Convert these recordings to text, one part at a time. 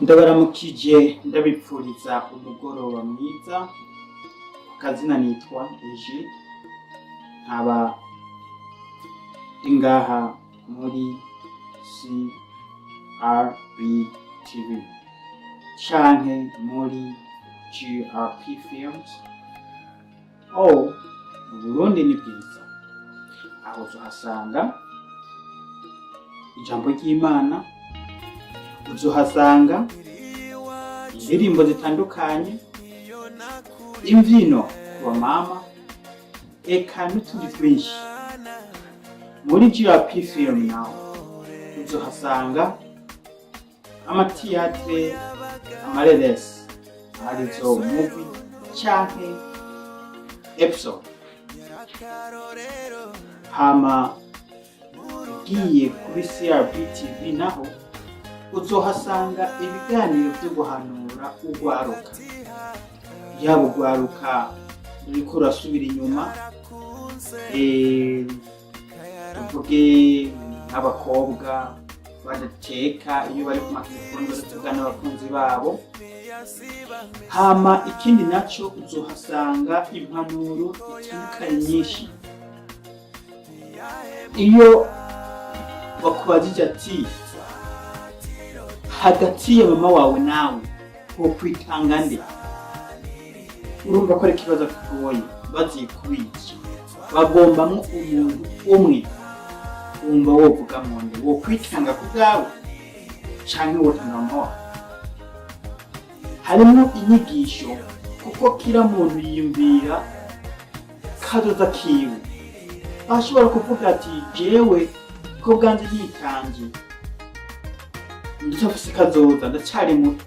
Ndabaramukije ndabipfuriza umugoroba mwiza. Akazina nitwa Eji, nkaba ingaha muri CRB TV canke muri GRP Films. Mu Burundi ni bwiza, aho uzohasanga ijambo ry'Imana, uzohasanga indirimbo zitandukanye, imvyino ku bamama, eka n'utundi twinshi. Muri GRP Film naho uzohasanga amatiyatre, amareresi, arizo movie canke episode. Hama ugiye kuri CRB TV naho uzohasanga ibiganiro vyo guhanura urwaruka, yaba urwaruka ruriko urasubira inyuma, tuvuge nk'abakobwa badateka iyo bari ku materefoni badavuga n'abakunzi babo. Hama ikindi naco uzohasanga impanuro zitandukanye nyinshi. Iyo bakubajije ati hagati ya mama wawe nawe wokwitanga nde, urumva ko ari ikibazo kigoye, bazikubiye bagombamwo umuntu umwe, wumva wovuga mu nde, wokwitanga ku bwawe canke wotanga mama wawe. Harimwo inyigisho, kuko kila muntu yiyumvira kazoza kiwe. Ashobora kuvuga ati jewe ko bwanje yitanze ndacafise kazoza, ndacari muto,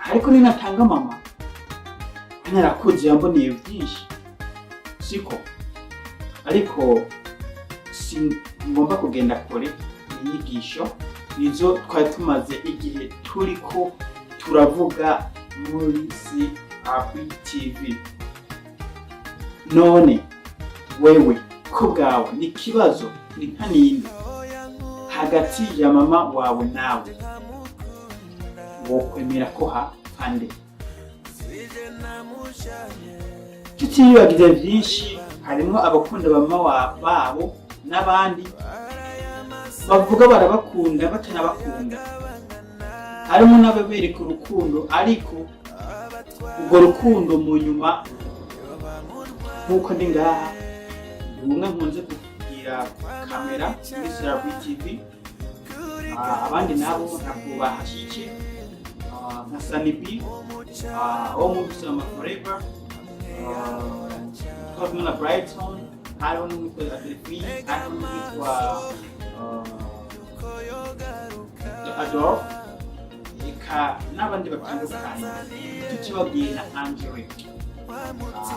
ariko ninatanga mama narakuze yamboneye vyinshi, siko? Ariko si ngomba kugenda kure. Inyigisho nizo twari tumaze igihe turiko turavuga muri CRB TV. None wewe ko bwawe ni kibazo ni nka ninde hagati ya mama wawe nawe, wokwemera ko hapande? Tutiyibagize vyinshi, harimwo abakunda mama babo n'abandi bavuga barabakunda batanabakunda. Harimo n'ababereka urukundo, ariko urwo rukundo mu nyuma, nk'uko ndi ngaha, umwe nkunze kugira kamera muri CRB TV, abandi nabo ntabwo bahashyize, nka Sanibi, wo mu Bisama Forever, twazimwe na Brighton, hariho n'uwitwa Adelphine, hariho n'uwitwa Adolphe, eka n'abandi batandukanye, tutibabwiye na Angelique,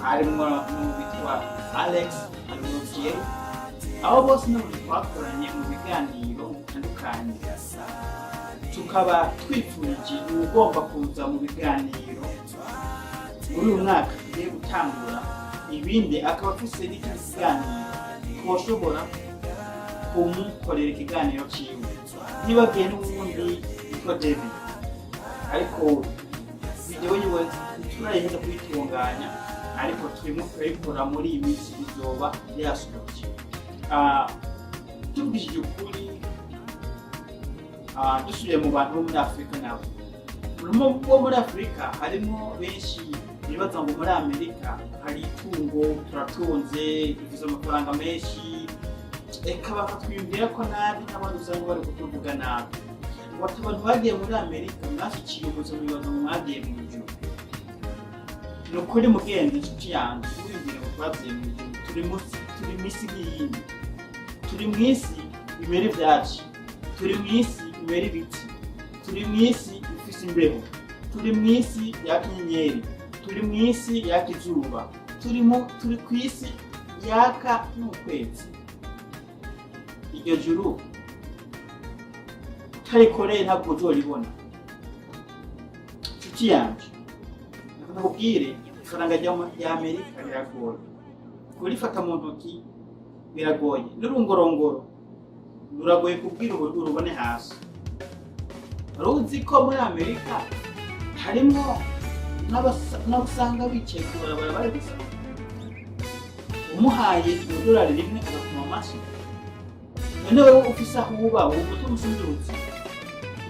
harimwo n'uwitwa Alex, harimwo Jerry. Abo bose n'abantu twakoranye mu biganiro bitandukanye. Tukaba twifurije ugomba kuza mu biganiro muri uyu mwaka tugiye gutangura, ibindi akaba afise n'ikindi kiganiro twoshobora kumukorera ikiganiro ciwe. Ntibagiye n'uwundi yitwa David, ariko video yiwe turayiheza kuyitunganya, ariko turimo turayikora muri iyi minsi izoba yasohotse. Tubwishije ukuri, dusubiye mu bantu bo muri Afurika nabo, bo muri Afurika harimo benshi bibaza ngo muri Amerika hari itungo, turatunze, dufise amafaranga menshi, eka bakatwiyumvira ko nabi n'abandi usanga bari kutuvuga nabi. Watu abantu bagiye muri Amerika mwashikiye ubuzima, bibaza ngo mwagiye mu ijuru. Ni ukuri mugenzi, inshuti yanjye, wiyumvire ngo twagiye mu ijuru. Turi mw'isi y'iyindi, turi mw'isi imera ivyatsi, turi mw'isi imera ibiti, turi mw'isi ifise imbeho, turi mw'isi yaka inyenyeri, turi mw'isi yaka izuba, turi kw'isi yaka n'ukwezi. Iryo juru utarikoreye ntabwo uzoribona. Inshuti yanje, nakubwire, ifaranga rya Amerika riragoye kurifata mu ntoki, biragoye. N'urungorongoro ruragoye kubwira urubone hasi. wari uzi ko muri Amerika harimo n'abasanga bicaye ku barabara bari gusaba umuhaye idolari rimwe agakoma amashyi. None wowe ufise aho uba wumva utamusunzurutse,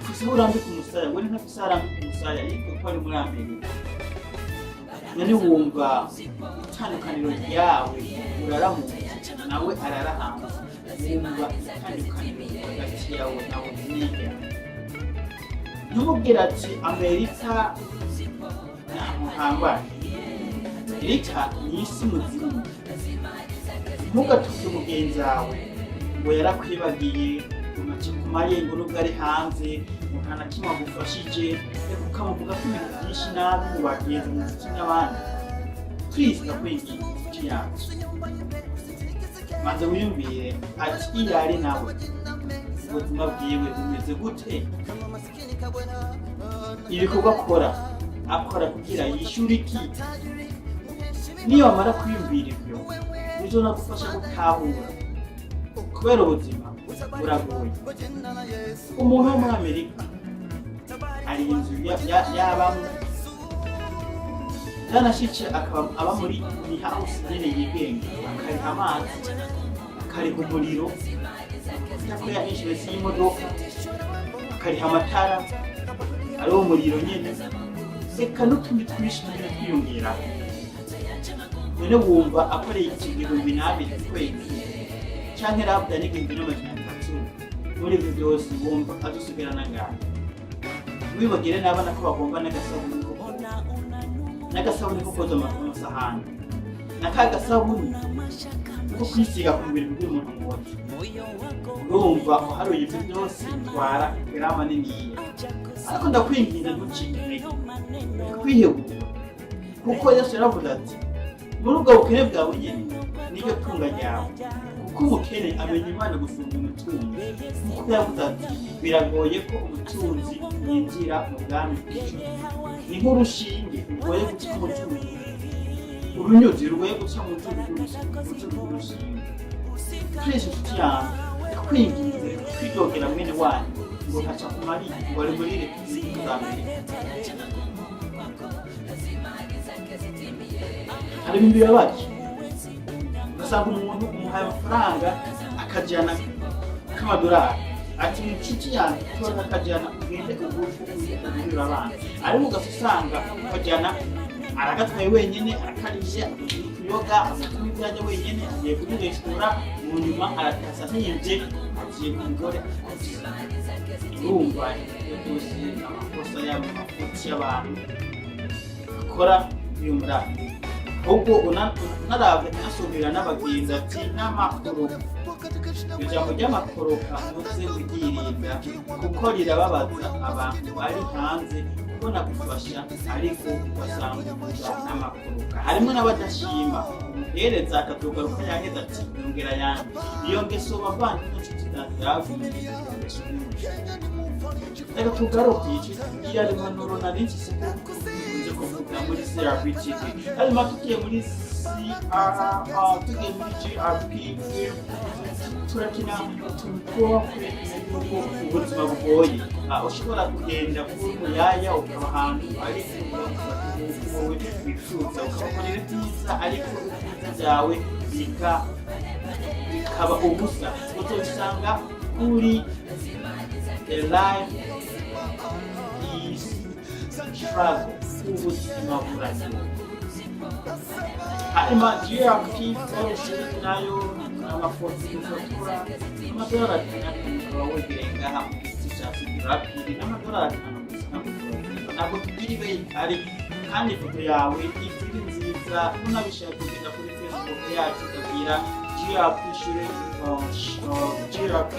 ufise aho urambika umusaya, we ntafise aho arambika umusaya yitwa ko ari muri Amerika. None wumva itandukaniro ryawe uraramutse nawe ararahanze, wumva itandukaniro hagati yawe nawe niga. Ntumubwira ati Amerika ntamuhambane, Amerika ni isi muzimu. Ntugatuke mugenzi wawe ngo yarakwibagiye ku mayengo nubwo ari hanze ngo nta na kimwe agufashije, reka ukamuvuga ko ibintu byinshi nabi mu bagenzi mu nshuti n'abandi. Please ndakwinginze inshuti yacu, maze wiyumvire ati iyo ari nawe ubuzima bwiwe bumeze gute? Ibikorwa akora kugira yishyure iki? Niyo wamara kwiyumvira ibyo bizonagufasha gutahura, kubera ubuzima buragoye. Umuntu wo muri Amerika hari inzu yabamwe yanashitse aba muri ni house nene yigenga, akariha amazi, akariha umuriro, akariha insurance y'imodoka, akariha amatara, ariwo umuriro nyene, reka n'utundi twinshi nyene twiyongera. None wumva akoreye igihumbi n'abiri ku kwezi canke labda n'igihumbi n'amajana atatu, muri ivyo byose wumva adusigarana ngahe? Wibagire n'abana ko bagomba n'agasabuni ko koza amasahani, n'aka gasabuni ko kwisiga ku mubiri kugira umuntu mwoza. Urumva uharuye ivyo byose bitwara grama niniya. Ariko ndakwinginze ntucike intege, kwihebura, kuko Yesu yaravuze ati muri ubwo bukene bwawe nyene niryo tunga ryawe, kuko umukene amenya Imana gusumba umutunzi. Kuko yavuze ati biragoye ko umutunzi yinjira mu bwami bw'ijuru. Ni nk'urushinge rugoye guca mu cyuma, urunyuzi rugoye guca mu cyuma. Twese inshuti yanjye ndakwinginze kwidogera mwene wanyu ngo ntaca kumari ngo ari muri leta za Amerika. Hari ibintu bibabaje, ugasanga umuntu umuhaye amafaranga akajyana k'amadolari, ati mu nshuti yanjye tubona akajyana ugende ugurira abana, ariko ugasanga akajyana aragatwaye wenyine, arakarije kuyoga, agatuma ibyajya wenyine, agiye kuri resitora, mu nyuma aratasa ntiyibye, agiye ku mugore. Urumva byose amakosa y'amafuti y'abantu akora uyu murava. Ahubwo unarabwe asubira n'abagenzi ati n'amakoroka. Ijambo ry'amakoroka muze kugyirinda, kuko rirababaza abantu bari hanze kubona gufasha ariko basambuza n'amakoroka. Harimo n'abadashima, umuhereza akatugaruka yaheze ati yongera yanjye. Iyo ngeso bavandimwe n'inshuti zanjye reka tugaruke iyo ari impanuro nari nshyize kuvuga muri CRPTV. Hanyuma tugiye muri tugiye muri GRP turakina utuntu ubuzima bugoye. Ushobora kugenda kuri muyaya ukaba ahantu ariko wowe wifuza ukabakorera byiza, ariko ibyiza byawe bikaba ubusa. Uzobisanga kuri the life is struggle, ubuzima buragoye. Hanyuma GRP fellowship nayo amafoto y'ufotora amadolari 6 ukaba wegereye ngaha mu giti cya GRP n'amadolari 5 ntabwo tugira ibeyi ari, kandi ifoto yawe ifite nziza. Unabishaka kugenda kuri Facebook yacu ukabwira GRP shure GRP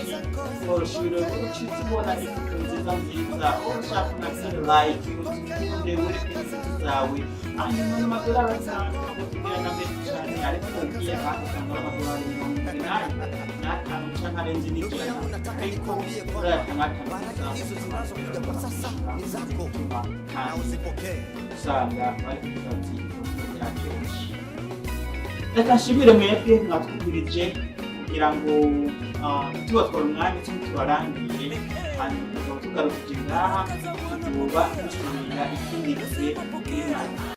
shure uciye ubona ifoto nziza nziza, ushaka na like utewe n'ifoto zawe. Hanyuma n'amadolari 5 kugira na mbere cyane, ariko ugiye akakanga amadolari 8 n'atanu cyangwa arenze n'ijana, ariko usanga bari kuvuga ati reka nshimire mwebwe mwatwumvirije kugira ngo tubatwara umwanya cyangwa tubarangiye, hanyuma tukaba tugarukije ngaha tuzoba dusubira ikindi gihe n'Imana.